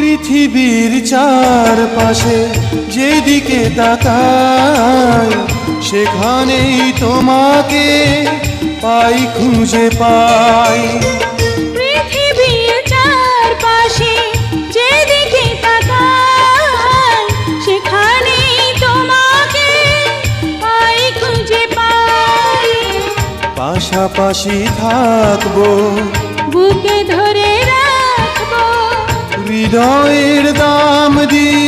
পৃথিবীর চারপাশে যেদিকে তাকাই সেখানেই তোমাকে পাই, খুঁজে পাই। পৃথিবীর চারপাশে যেদিকে তাকাই সেখানেই তোমাকে পাই, খুঁজে পাই। পাশাপাশি থাকবো, বুকে ধরে রাখবো, হৃদয়ের দাম দিয়ে